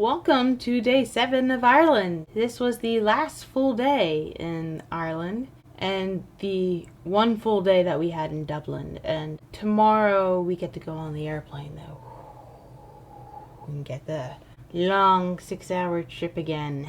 Welcome to day 7 of Ireland. This was the last full day in Ireland and the one full day that we had in Dublin. And tomorrow we get to go on the airplane though. And get the long 6-hour trip again.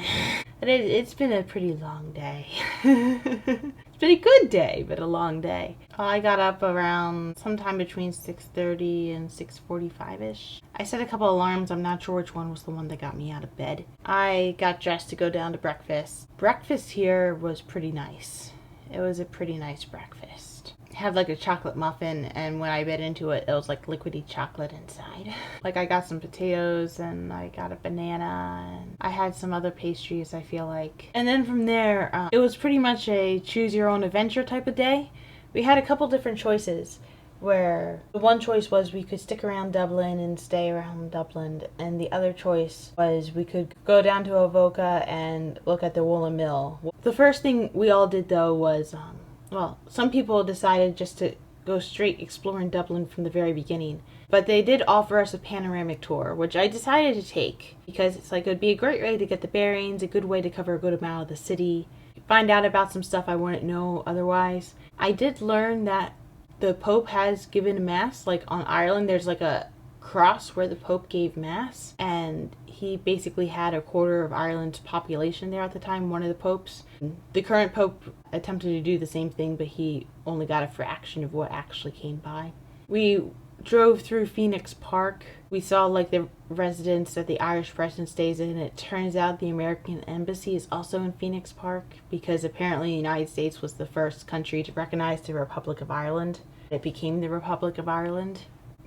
It's been a pretty long day. It's been a good day, but a long day. I got up around sometime between 6:30 and 6:45ish. I set a couple alarms. I'm not sure which one was the one that got me out of bed. I got dressed to go down to breakfast. Breakfast here was pretty nice. It was a pretty nice breakfast. It had like a chocolate muffin, and when I bit into it, it was like liquidy chocolate inside. Like I got some potatoes and I got a banana and I had some other pastries, I feel like. And then from there, it was pretty much a choose your own adventure type of day. We had a couple different choices where the one choice was we could stick around Dublin and stay around Dublin, and the other choice was we could go down to Avoca and look at the woolen mill. The first thing we all did though was well, some people decided just to go straight exploring Dublin from the very beginning. But they did offer us a panoramic tour, which I decided to take because it's like it would be a great way to get the bearings, a good way to cover a good amount of the city, find out about some stuff I wouldn't know otherwise. I did learn that the Pope has given a mass. Like on Ireland, there's like a cross where the Pope gave mass, and he basically had a quarter of Ireland's population there at the time, one of the popes. The current Pope attempted to do the same thing, but he only got a fraction of what actually came by. We drove through Phoenix Park. We saw like the residence that the Irish president stays in. It turns out the American embassy is also in Phoenix Park because apparently the United States was the first country to recognize the Republic of Ireland. It became the Republic of Ireland.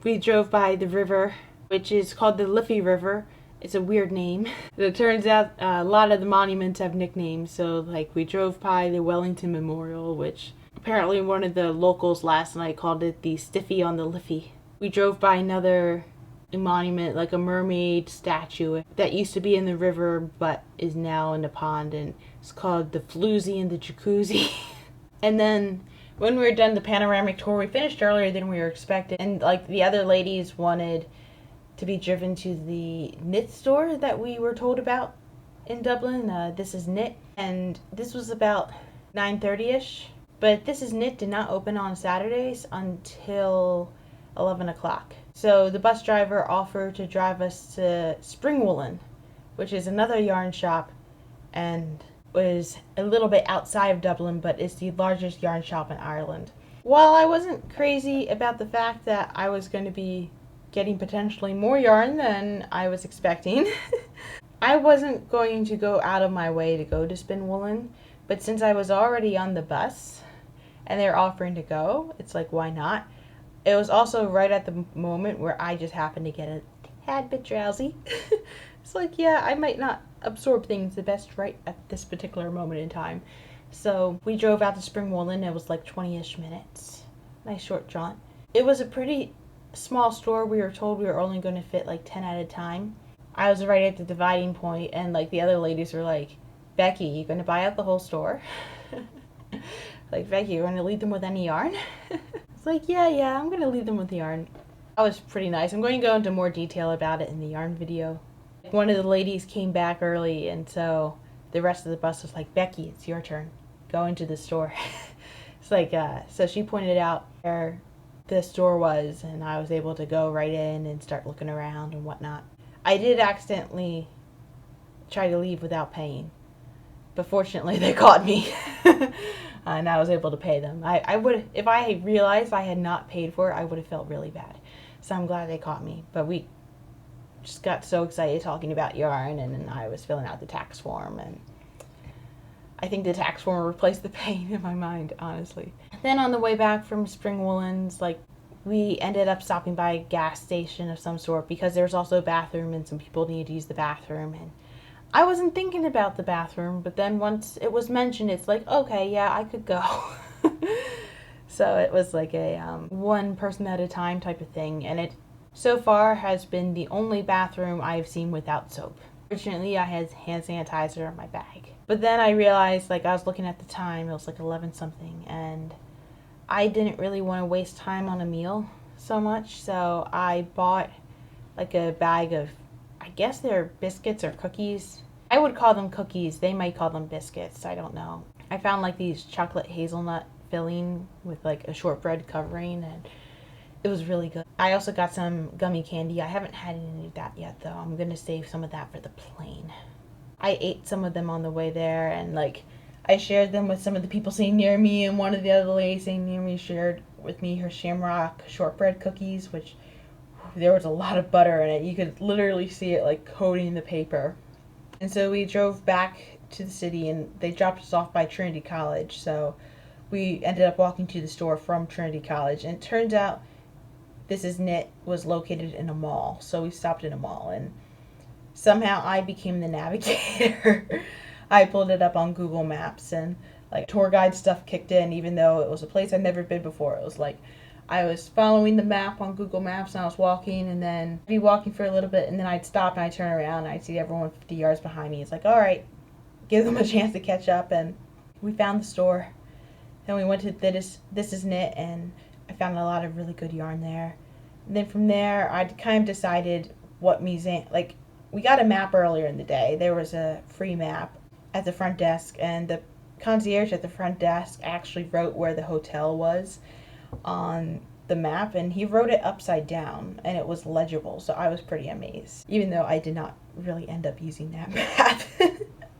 We drove by the river, which is called the Liffey River. It's a weird name. It turns out a lot of the monuments have nicknames. So like we drove by the Wellington Memorial, which apparently one of the locals last night called it the Stiffy on the Liffey. We drove by another monument, like a mermaid statue that used to be in the river but is now in the pond, and it's called the Floozy and the Jacuzzi. And then when we were done the panoramic tour, we finished earlier than we were expecting, and like the other ladies wanted to be driven to the knit store that we were told about in Dublin. This is Knit, and this was about 9:30ish. But This is Knit did not open on Saturdays until 11 o'clock. So the bus driver offered to drive us to Spring Woolen, which is another yarn shop and was a little bit outside of Dublin, but it's the largest yarn shop in Ireland. While I wasn't crazy about the fact that I was going to be getting potentially more yarn than I was expecting, I wasn't going to go out of my way to go to Spring Woolen, but since I was already on the bus and they're offering to go, it's like, why not? It was also right at the moment where I just happened to get a tad bit drowsy. It's like, yeah, I might not absorb things the best right at this particular moment in time. So we drove out to Spring Woolen. It was like 20-ish minutes. Nice short jaunt. It was a pretty small store. We were told we were only going to fit like 10 at a time. I was right at the dividing point, and like the other ladies were like, Becky, you going to buy out the whole store? Like, Becky, you're going to leave them with any yarn? It's like, yeah, I'm going to leave them with the yarn. That was pretty nice. I'm going to go into more detail about it in the yarn video. One of the ladies came back early, and so the rest of the bus was like, Becky, it's your turn. Go into the store. It's like, so she pointed out where the store was, and I was able to go right in and start looking around and whatnot. I did accidentally try to leave without paying, but fortunately they caught me. And I was able to pay them. I would, if I had realized I had not paid for it, I would have felt really bad. So I'm glad they caught me. But we just got so excited talking about yarn, and I was filling out the tax form, and I think the tax form replaced the pain in my mind, honestly. Then on the way back from Spring Woolens, like, we ended up stopping by a gas station of some sort because there was also a bathroom and some people needed to use the bathroom, and I wasn't thinking about the bathroom, but then once it was mentioned, it's like, okay, yeah, I could go. So it was like a one person at a time type of thing, and it so far has been the only bathroom I've seen without soap. Fortunately, I had hand sanitizer in my bag. But then I realized, like, I was looking at the time, it was like 11 something, and I didn't really want to waste time on a meal so much, so I bought like a bag of, I I guess they're biscuits or cookies. I would call them cookies. They might call them biscuits. I don't know. I found like these chocolate hazelnut filling with like a shortbread covering, and it was really good. I also got some gummy candy. I haven't had any of that yet though. I'm gonna save some of that for the plane. I ate some of them on the way there, and like I shared them with some of the people sitting near me, and one of the other ladies sitting near me shared with me her shamrock shortbread cookies, which there was a lot of butter in it. You could literally see it like coating the paper. And so we drove back to the city, and they dropped us off by Trinity College. So we ended up walking to the store from Trinity College, and it turns out This Is Knit was located in a mall. So we stopped in a mall, and somehow I became the navigator. I pulled it up on Google Maps, and like tour guide stuff kicked in, even though it was a place I'd never been before. It was like I was following the map on Google Maps, and I was walking, and then I'd be walking for a little bit, and then I'd stop and I'd turn around and I'd see everyone 50 yards behind me. It's like, all right, give them a chance to catch up. And we found the store. Then we went to This Is Knit, and I found a lot of really good yarn there. And then from there, I kind of decided what museum, like we got a map earlier in the day. There was a free map at the front desk, and the concierge at the front desk actually wrote where the hotel was on the map, and he wrote it upside down, and it was legible. So I was pretty amazed, even though I did not really end up using that map.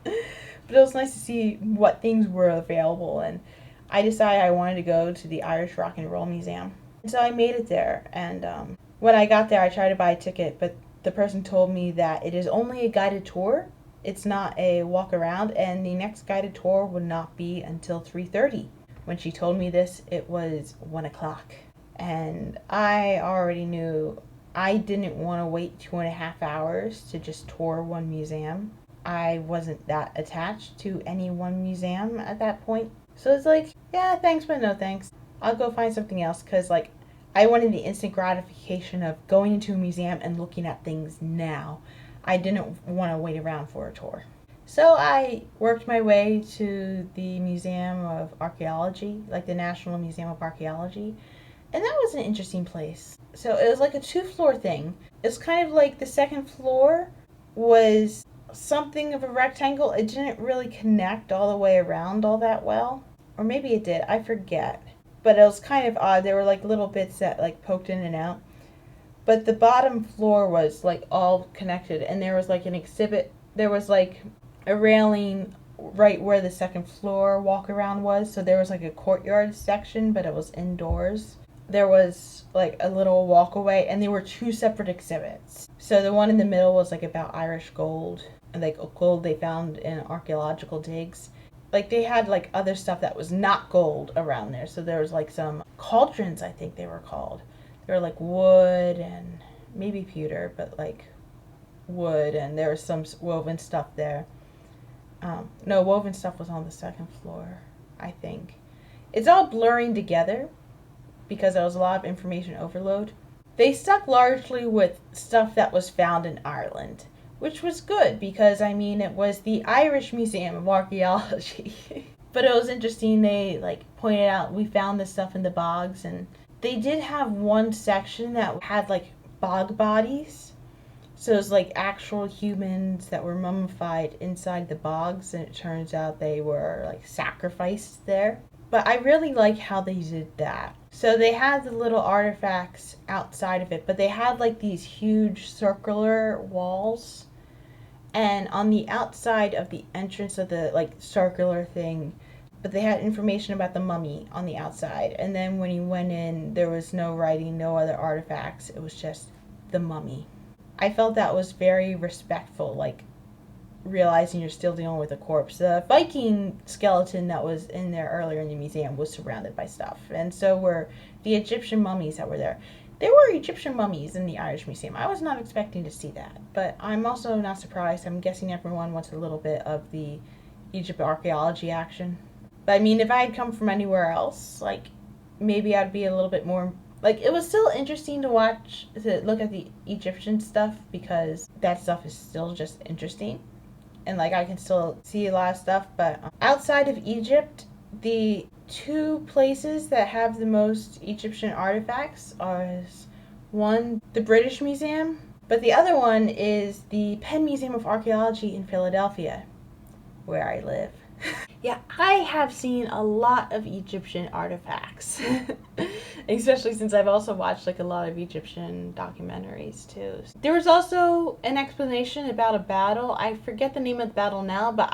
But it was nice to see what things were available, and I decided I wanted to go to the Irish Rock and Roll Museum. And so I made it there, and when I got there I tried to buy a ticket, but the person told me that it is only a guided tour. It's not a walk around, and the next guided tour would not be until 3:30. When she told me this, it was 1 o'clock. And I already knew I didn't want to wait 2.5 hours to just tour one museum. I wasn't that attached to any one museum at that point. So it's like, yeah, thanks, but no thanks. I'll go find something else, because like I wanted the instant gratification of going into a museum and looking at things now. I didn't want to wait around for a tour. So I worked my way to the Museum of Archaeology, like the National Museum of Archaeology. And that was an interesting place. So it was like a 2-floor thing. It's kind of like the second floor was something of a rectangle. It didn't really connect all the way around all that well. Or maybe it did, I forget. But it was kind of odd. There were like little bits that like poked in and out. But the bottom floor was like all connected, and there was like an exhibit. There was like a railing right where the second floor walk around was. So there was like a courtyard section, but it was indoors. There was like a little walkaway, and there were 2 separate exhibits. So the one in the middle was like about Irish gold, and like gold they found in archaeological digs. Like they had like other stuff that was not gold around there. So there was like some cauldrons, I think they were called. They were like wood and maybe pewter, but like wood, and there was some woven stuff there. No, woven stuff was on the second floor, I think. It's all blurring together because there was a lot of information overload. They stuck largely with stuff that was found in Ireland, which was good because, I mean, it was the Irish Museum of Archaeology. But it was interesting. They like pointed out we found this stuff in the bogs, and they did have one section that had like bog bodies. So it was like actual humans that were mummified inside the bogs, and it turns out they were like sacrificed there. But I really like how they did that. So they had the little artifacts outside of it, but they had like these huge circular walls. And on the outside of the entrance of the like circular thing, but they had information about the mummy on the outside. And then when you went in, there was no writing, no other artifacts. It was just the mummy. I felt that was very respectful, like realizing you're still dealing with a corpse. The Viking skeleton that was in there earlier in the museum was surrounded by stuff. And so were the Egyptian mummies that were there. There were Egyptian mummies in the Irish Museum. I was not expecting to see that. But I'm also not surprised. I'm guessing everyone wants a little bit of the Egypt archaeology action. But I mean, if I had come from anywhere else, like, maybe I'd be a little bit more... Like, it was still interesting to look at the Egyptian stuff, because that stuff is still just interesting. And, like, I can still see a lot of stuff. But outside of Egypt, the 2 places that have the most Egyptian artifacts are, one, the British Museum, But the other one is the Penn Museum of Archaeology in Philadelphia, where I live. Yeah, I have seen a lot of Egyptian artifacts, especially since I've also watched like a lot of Egyptian documentaries too. There was also an explanation about a battle. I forget the name of the battle now, but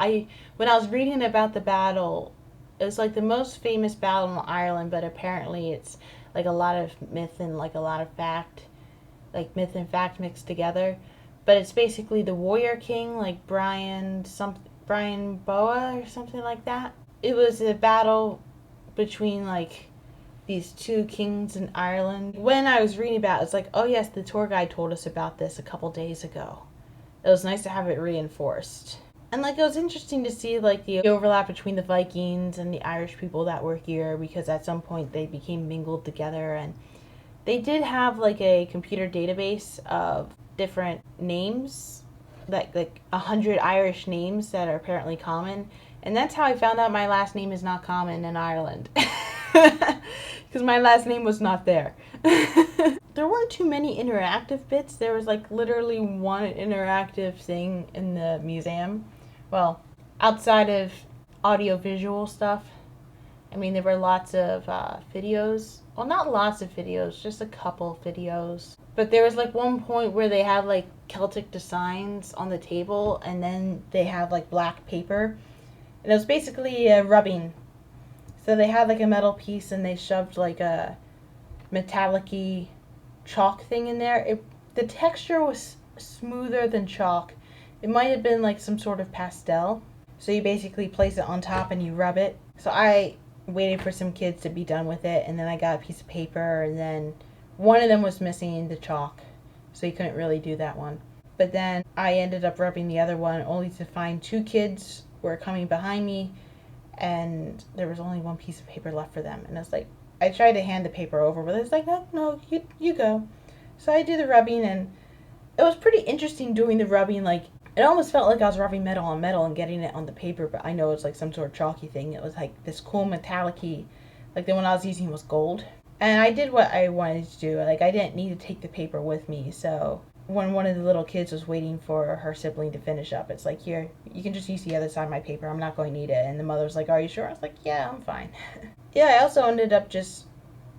when I was reading about the battle, it was like the most famous battle in Ireland, but apparently it's like a lot of myth and like a lot of fact, like myth and fact mixed together. But it's basically the warrior king, like Brian Boa or something like that. It was a battle between like these two kings in Ireland. When I was reading about it, it's like, oh yes, the tour guide told us about this a couple days ago. It was nice to have it reinforced. And like it was interesting to see like the overlap between the Vikings and the Irish people that were here, because at some point they became mingled together, and they did have like a computer database of different names, like 100 Irish names that are apparently common, and that's how I found out my last name is not common in Ireland, because my last name was not there. There weren't too many interactive bits. There was like literally one interactive thing in the museum. Well, outside of audio-visual stuff. I mean, there were lots of videos. Well, not lots of videos, just a couple videos. But there was like one point where they had like Celtic designs on the table, and then they have like black paper. And it was basically a rubbing. So they had like a metal piece and they shoved like a metallic-y chalk thing in there. The texture was smoother than chalk. It might have been like some sort of pastel. So you basically place it on top and you rub it. So I waited for some kids to be done with it, and then I got a piece of paper, and then one of them was missing the chalk, so you couldn't really do that one. But then I ended up rubbing the other one, only to find two kids were coming behind me, and there was only one piece of paper left for them. And I was like, I tried to hand the paper over, but it's like, no, you go. So I did the rubbing, and it was pretty interesting doing the rubbing. Like, it almost felt like I was rubbing metal on metal and getting it on the paper, but I know it's like some sort of chalky thing. It was like this cool metallic-y, like the one I was using was gold. And I did what I wanted to do. Like, I didn't need to take the paper with me, so when one of the little kids was waiting for her sibling to finish up, it's like, here, you can just use the other side of my paper. I'm not going to need it. And the mother was like, are you sure? I was like, yeah, I'm fine. Yeah, I also ended up just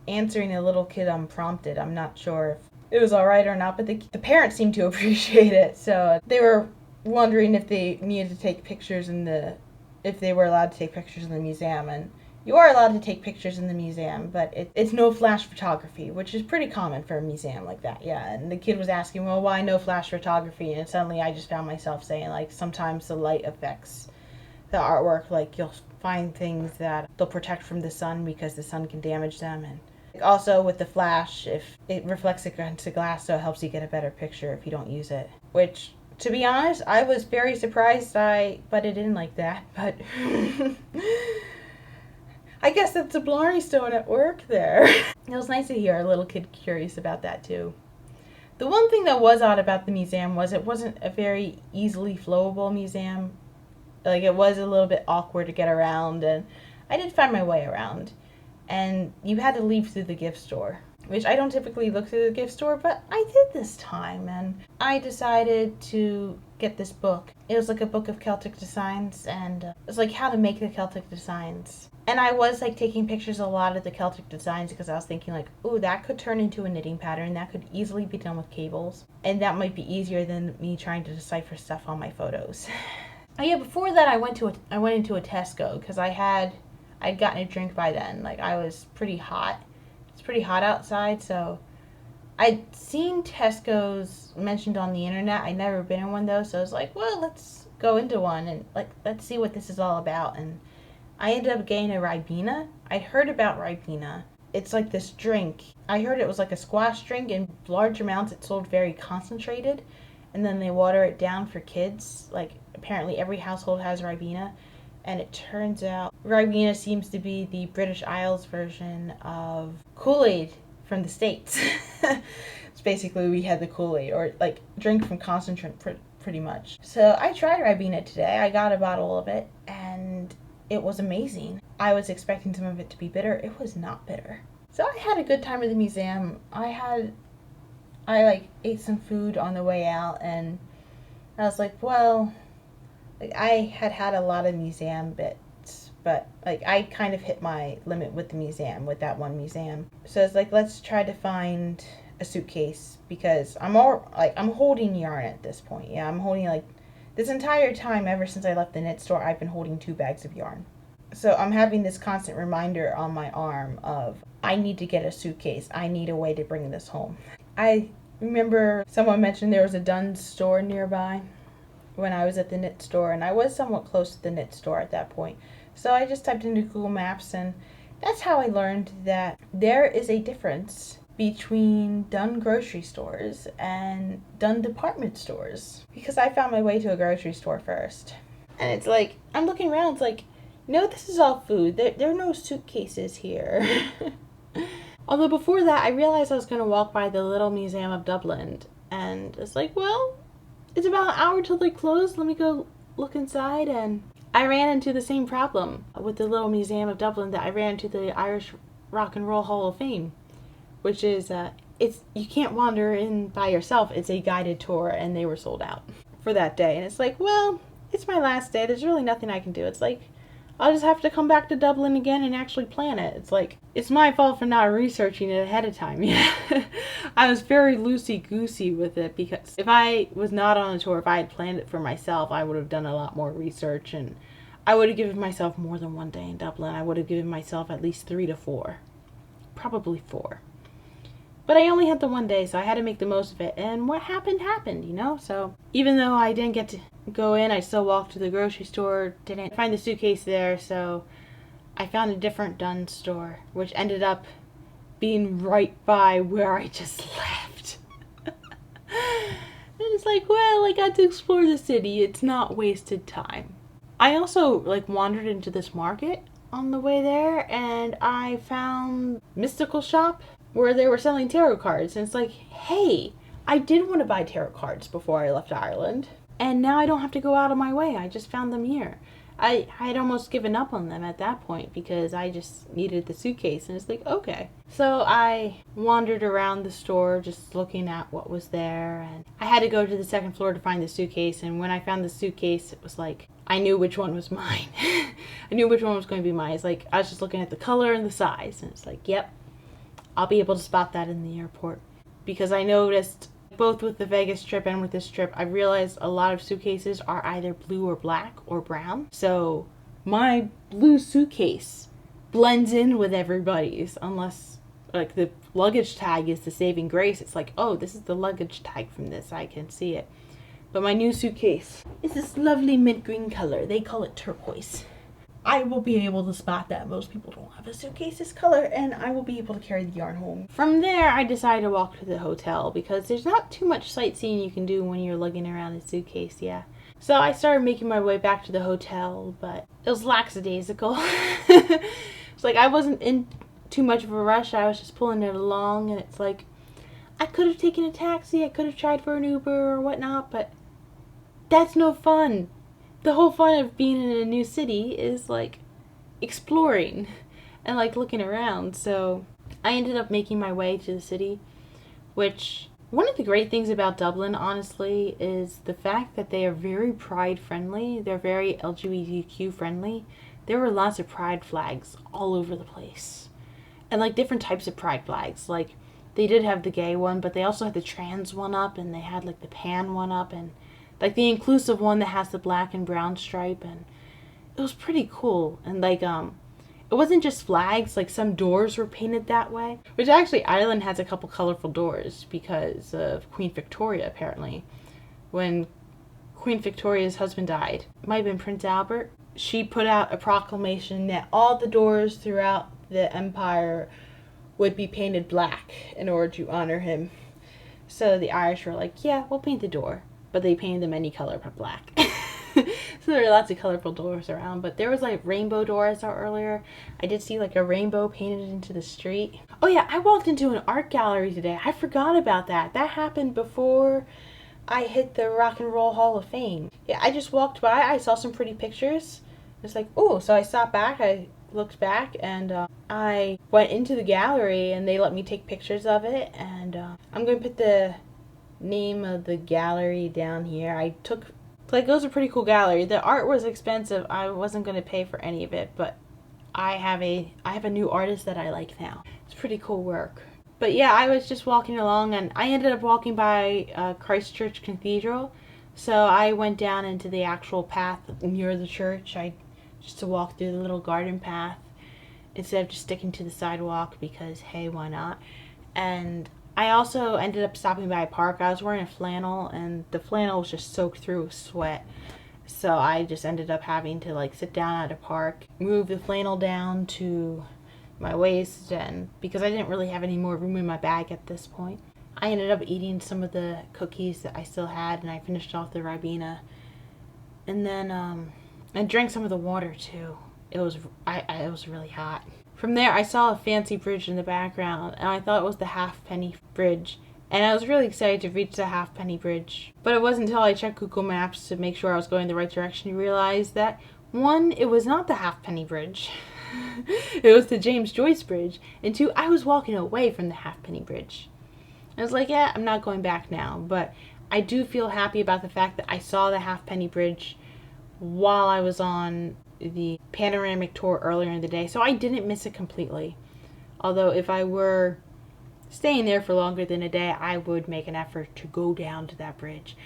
answering a little kid unprompted. I'm not sure if it was all right or not, but the parents seemed to appreciate it. So they were wondering if they needed to take pictures if they were allowed to take pictures in the museum. And you are allowed to take pictures in the museum, but it's no flash photography, which is pretty common for a museum like that. Yeah, and the kid was asking, well, why no flash photography? And suddenly I just found myself saying, like, sometimes the light affects the artwork. Like, you'll find things that they'll protect from the sun because the sun can damage them. And also with the flash, if it reflects against the glass, so it helps you get a better picture if you don't use it. Which, to be honest, I was very surprised I butted in like that, but I guess that's a Blarney Stone at work there. It was nice to hear a little kid curious about that too. The one thing that was odd about the museum was it wasn't a very easily flowable museum. Like, it was a little bit awkward to get around, and I did find my way around. And you had to leave through the gift store, which I don't typically look through the gift store, but I did this time, and I decided to get this book. It was like a book of Celtic designs, and it's like how to make the Celtic designs. And I was like taking pictures of a lot of the Celtic designs because I was thinking like, ooh, that could turn into a knitting pattern. That could easily be done with cables, and that might be easier than me trying to decipher stuff on my photos. Oh yeah, before that I went into a Tesco because I'd gotten a drink by then. Like, I was pretty hot. It's pretty hot outside, so I'd seen Tesco's mentioned on the internet. I'd never been in one though, so I was like, well, let's go into one and like let's see what this is all about. And I ended up getting a Ribena. I'd heard about Ribena. It's like this drink. I heard it was like a squash drink. In large amounts, it's sold very concentrated, and then they water it down for kids. Like, apparently every household has Ribena. And it turns out Ribena seems to be the British Isles version of Kool-Aid from the States. It's basically, we had the Kool-Aid, or like drink from concentrate pretty much. So I tried Ribena today. I got a bottle of it, and it was amazing. I was expecting some of it to be bitter. It was not bitter. So I had a good time at the museum. I had I like ate some food on the way out, and I was like, well, like I had a lot of museum bits, but like I kind of hit my limit with the museum, with that one museum. So it's like, let's try to find a suitcase, because I'm holding yarn at this point. Yeah, I'm holding, like, this entire time ever since I left the knit store, I've been holding 2 bags of yarn. So I'm having this constant reminder on my arm of, I need to get a suitcase. I need a way to bring this home. I remember someone mentioned there was a Dunnes store nearby when I was at the knit store, and I was somewhat close to the knit store at that point. So I just typed into Google Maps, and that's how I learned that there is a difference between Dunnes grocery stores and Dunnes department stores, because I found my way to a grocery store first. And it's like, I'm looking around, it's like, no, this is all food. There are no suitcases here. Although before that, I realized I was going to walk by the Little Museum of Dublin, and it's like, well, it's about an hour till they close. Let me go look inside. And I ran into the same problem with the Little Museum of Dublin that I ran into the Irish Rock and Roll Hall of Fame, which is you can't wander in by yourself. It's a guided tour, and they were sold out for that day. And it's like, well, it's my last day. There's really nothing I can do. It's like, I'll just have to come back to Dublin again and actually plan it. It's like, it's my fault for not researching it ahead of time. Yeah, I was very loosey-goosey with it, because if I was not on a tour, if I had planned it for myself, I would have done a lot more research, and I would have given myself more than 1 day in Dublin. I would have given myself at least 3 to 4. Probably 4. But I only had the 1 day, so I had to make the most of it. And what happened, happened, you know? So even though I didn't get to go in, I still walked to the grocery store, didn't find the suitcase there, so I found a different Dunnes store, which ended up being right by where I just left. And it's like, well, I got to explore the city. It's not wasted time. I also, like, wandered into this market on the way there, and I found Mystical Shop, where they were selling tarot cards. And it's like, hey, I did want to buy tarot cards before I left Ireland, and now I don't have to go out of my way. I just found them here. I had almost given up on them at that point, because I just needed the suitcase, and it's like, okay. So I wandered around the store just looking at what was there, and I had to go to the 2nd floor to find the suitcase, and when I found the suitcase, it was like, I knew which one was mine. I knew which one was going to be mine. It's like, I was just looking at the color and the size, and it's like, yep, I'll be able to spot that in the airport. Because I noticed, both with the Vegas trip and with this trip, I realized a lot of suitcases are either blue or black or brown. So my blue suitcase blends in with everybody's, unless, like, the luggage tag is the saving grace. It's like, oh, this is the luggage tag from this. I can see it. But my new suitcase is this lovely mint green color. They call it turquoise. I will be able to spot that most people don't have a suitcase this color, and I will be able to carry the yarn home. From there, I decided to walk to the hotel, because there's not too much sightseeing you can do when you're lugging around a suitcase, yeah. So I started making my way back to the hotel, but it was lackadaisical. It's like, I wasn't in too much of a rush. I was just pulling it along, and it's like, I could have taken a taxi, I could have tried for an Uber or whatnot, but that's no fun. The whole fun of being in a new city is, like, exploring and, like, looking around. So I ended up making my way to the city, which, one of the great things about Dublin, honestly, is the fact that they are very pride friendly. They're very LGBTQ friendly. There were lots of pride flags all over the place. And, like, different types of pride flags. Like, they did have the gay one, but they also had the trans one up, and they had, like, the pan one up, and like the inclusive one that has the black and brown stripe, and it was pretty cool. And like, it wasn't just flags, like some doors were painted that way, which actually Ireland has a couple colorful doors because of Queen Victoria, apparently. When Queen Victoria's husband died, it might have been Prince Albert, she put out a proclamation that all the doors throughout the empire would be painted black in order to honor him. So the Irish were like, yeah, we'll paint the door. But they painted them any color but black. So there are lots of colorful doors around. But there was like rainbow door I saw earlier. I did see like a rainbow painted into the street. Oh yeah, I walked into an art gallery today. I forgot about that. That happened before I hit the Rock and Roll Hall of Fame. Yeah, I just walked by. I saw some pretty pictures. It's like, oh, so I stopped back. I looked back, and I went into the gallery and they let me take pictures of it, and I'm going to put the name of the gallery down here. It was a pretty cool gallery. The art was expensive. I wasn't going to pay for any of it, but I have a new artist that I like now. It's pretty cool work. But yeah, I was just walking along, and I ended up walking by Christchurch Cathedral. So I went down into the actual path near the church, just to walk through the little garden path instead of just sticking to the sidewalk because, hey, why not? And I also ended up stopping by a park. I was wearing a flannel, and the flannel was just soaked through with sweat. So I just ended up having to like sit down at a park, move the flannel down to my waist, and because I didn't really have any more room in my bag at this point, I ended up eating some of the cookies that I still had, and I finished off the Ribena. And then I drank some of the water too. It was really hot. From there, I saw a fancy bridge in the background, and I thought it was the Halfpenny Bridge. And I was really excited to reach the Halfpenny Bridge. But it wasn't until I checked Google Maps to make sure I was going the right direction to realize that, one, it was not the Halfpenny Bridge. It was the James Joyce Bridge. And two, I was walking away from the Halfpenny Bridge. I was like, yeah, I'm not going back now. But I do feel happy about the fact that I saw the Halfpenny Bridge while I was on the panoramic tour earlier in the day, so I didn't miss it completely. Although if I were staying there for longer than a day, I would make an effort to go down to that bridge.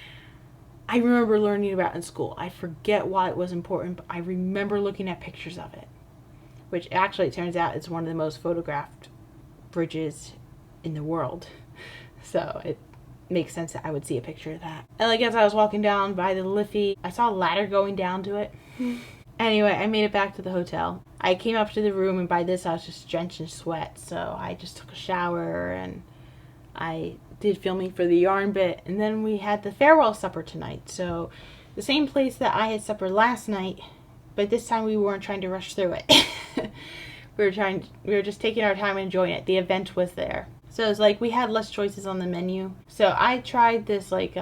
I remember learning about it in school. I forget why it was important, but I remember looking at pictures of it, which actually it turns out is one of the most photographed bridges in the world. So it makes sense that I would see a picture of that. And like as I was walking down by the Liffey, I saw a ladder going down to it. Anyway, I made it back to the hotel. I came up to the room, and by this I was just drenched in sweat, so I just took a shower, and I did filming for the yarn bit, and then we had the farewell supper tonight. So the same place that I had supper last night, but this time we weren't trying to rush through it. we were just taking our time and enjoying it. The event was there. So it's like we had less choices on the menu. So I tried this like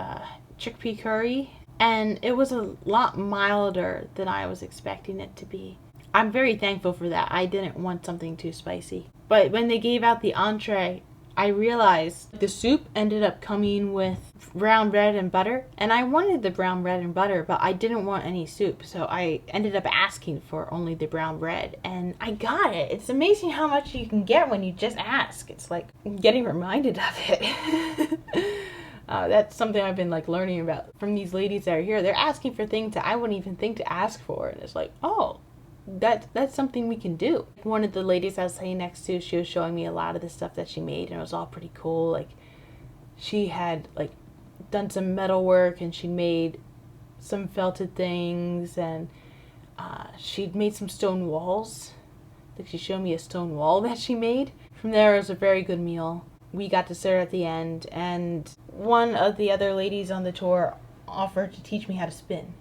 chickpea curry, and it was a lot milder than I was expecting it to be. I'm very thankful for that. I didn't want something too spicy. But when they gave out the entree, I realized the soup ended up coming with brown bread and butter. And I wanted the brown bread and butter, but I didn't want any soup. So I ended up asking for only the brown bread. And I got it. It's amazing how much you can get when you just ask. It's like getting reminded of it. That's something I've been like learning about from these ladies that are here. They're asking for things that I wouldn't even think to ask for. And it's like, oh, that's something we can do. One of the ladies I was sitting next to, she was showing me a lot of the stuff that she made, and it was all pretty cool. Like she had like done some metal work, and she made some felted things, and she'd made some stone walls. Like she showed me a stone wall that she made. From there, it was a very good meal. We got dessert at the end, and one of the other ladies on the tour offered to teach me how to spin.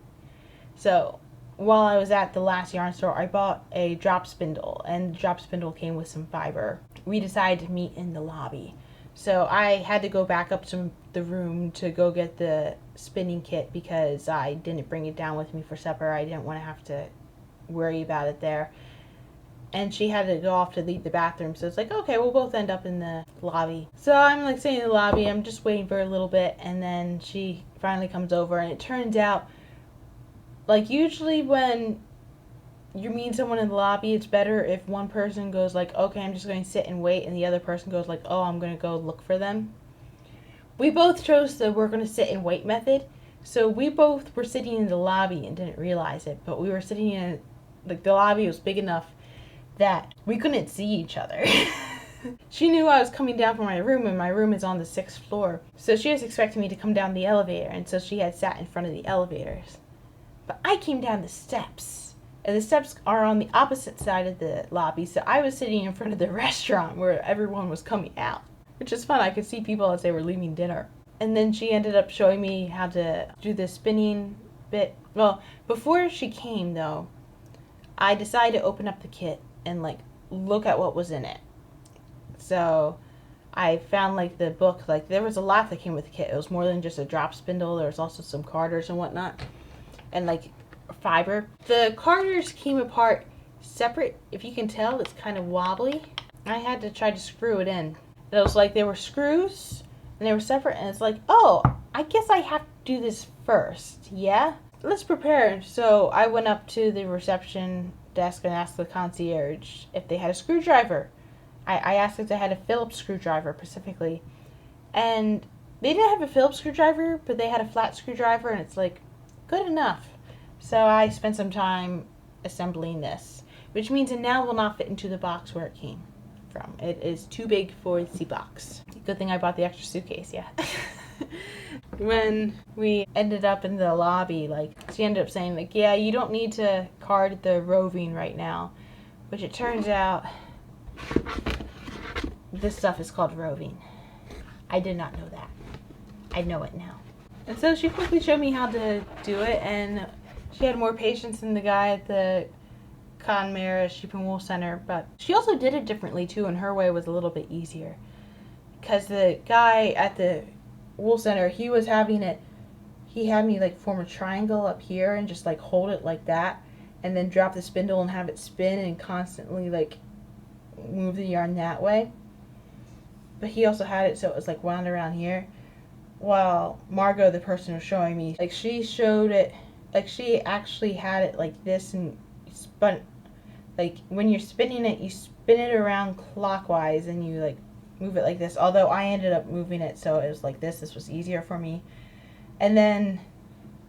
So while I was at the last yarn store, I bought a drop spindle, and the drop spindle came with some fiber. We decided to meet in the lobby. So I had to go back up to the room to go get the spinning kit because I didn't bring it down with me for supper. I didn't want to have to worry about it there. And she had to go off to leave the bathroom, so it's like, okay, we'll both end up in the lobby. So I'm like sitting in the lobby, I'm just waiting for a little bit, and then she finally comes over, and it turns out, like usually when you meet someone in the lobby, it's better if one person goes like, okay, I'm just going to sit and wait, and the other person goes like, oh, I'm going to go look for them. We both chose the we're going to sit and wait method, so we both were sitting in the lobby and didn't realize it, but we were sitting in, like the lobby was big enough that we couldn't see each other. She knew I was coming down from my room, and my room is on the 6th floor. So she was expecting me to come down the elevator, and so she had sat in front of the elevators. But I came down the steps, and the steps are on the opposite side of the lobby, so I was sitting in front of the restaurant where everyone was coming out, which is fun. I could see people as they were leaving dinner. And then she ended up showing me how to do the spinning bit. Well, before she came, though, I decided to open up the kit and like look at what was in it. So I found like the book, like there was a lot that came with the kit. It was more than just a drop spindle. There was also some carders and whatnot, and like fiber. The carders came apart separate. If you can tell, it's kind of wobbly. I had to try to screw it in. It was like there were screws and they were separate, and it's like, oh, I guess I have to do this first. Yeah? Let's prepare. So I went up to the reception desk and asked the concierge if they had a screwdriver. I asked if they had a Phillips screwdriver specifically. And they didn't have a Phillips screwdriver, but they had a flat screwdriver, and it's like, good enough. So I spent some time assembling this, which means it now will not fit into the box where it came from. It is too big for the box. Good thing I bought the extra suitcase, yeah. When we ended up in the lobby, like, she ended up saying, like, yeah, you don't need to card the roving right now, which it turns out this stuff is called roving. I did not know that. I know it now. And so she quickly showed me how to do it, and she had more patience than the guy at the Conmera Sheep and Wool Center, but she also did it differently too, and her way was a little bit easier. Because the guy at the Wool Center, he was having it, he had me like form a triangle up here and just like hold it like that, and then drop the spindle and have it spin and constantly like move the yarn that way. But he also had it so it was like wound around here. While Margot, the person who was showing me, like she showed it, like she actually had it like this and spun, like when you're spinning it, you spin it around clockwise and you like move it like this. Although I ended up moving it so it was like this was easier for me. And then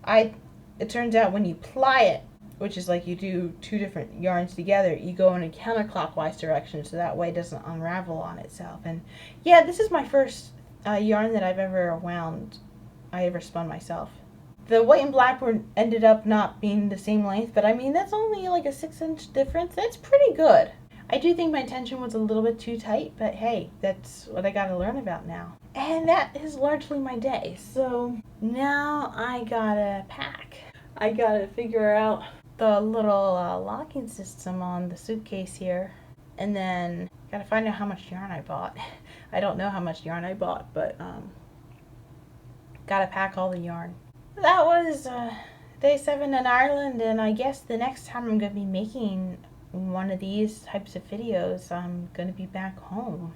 it turns out when you ply it, which is like you do two different yarns together, you go in a counterclockwise direction so that way it doesn't unravel on itself. And yeah, this is my first yarn that I've ever wound, I ever spun myself. The white and black ended up not being the same length, but I mean, that's only like a 6-inch difference. That's pretty good. I do think my tension was a little bit too tight, but hey, that's what I gotta learn about now. And that is largely my day. So now I gotta pack. I gotta figure out the little locking system on the suitcase here, and then gotta find out how much yarn I bought. I don't know how much yarn I bought, but gotta pack all the yarn. That was day 7 in Ireland, and I guess the next time I'm gonna be making one of these types of videos, I'm gonna be back home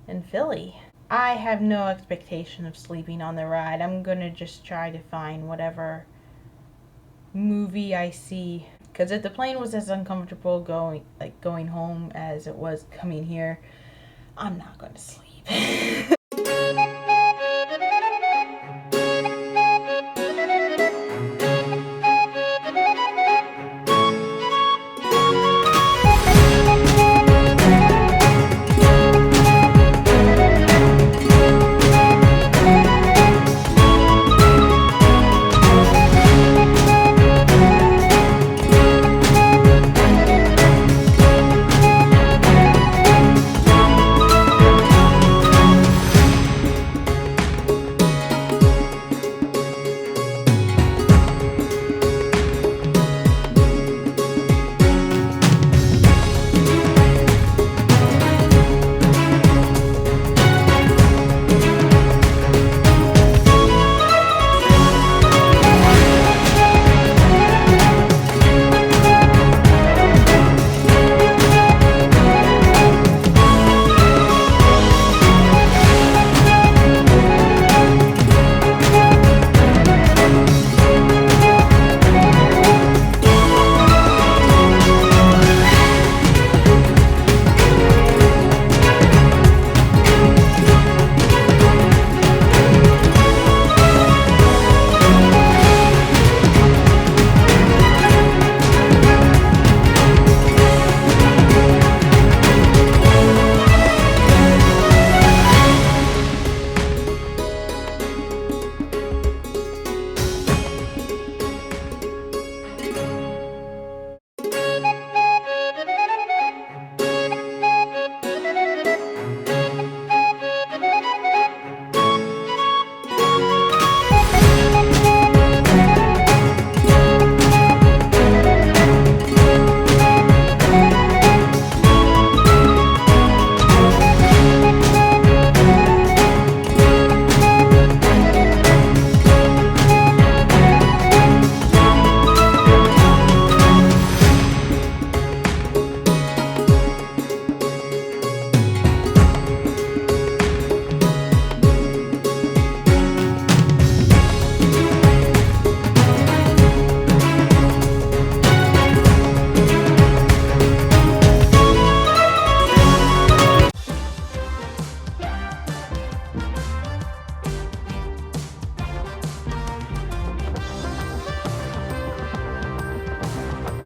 in Philly. I have no expectation of sleeping on the ride. I'm gonna just try to find whatever movie I see, because if the plane was as uncomfortable going home as it was coming here, I'm not going to sleep.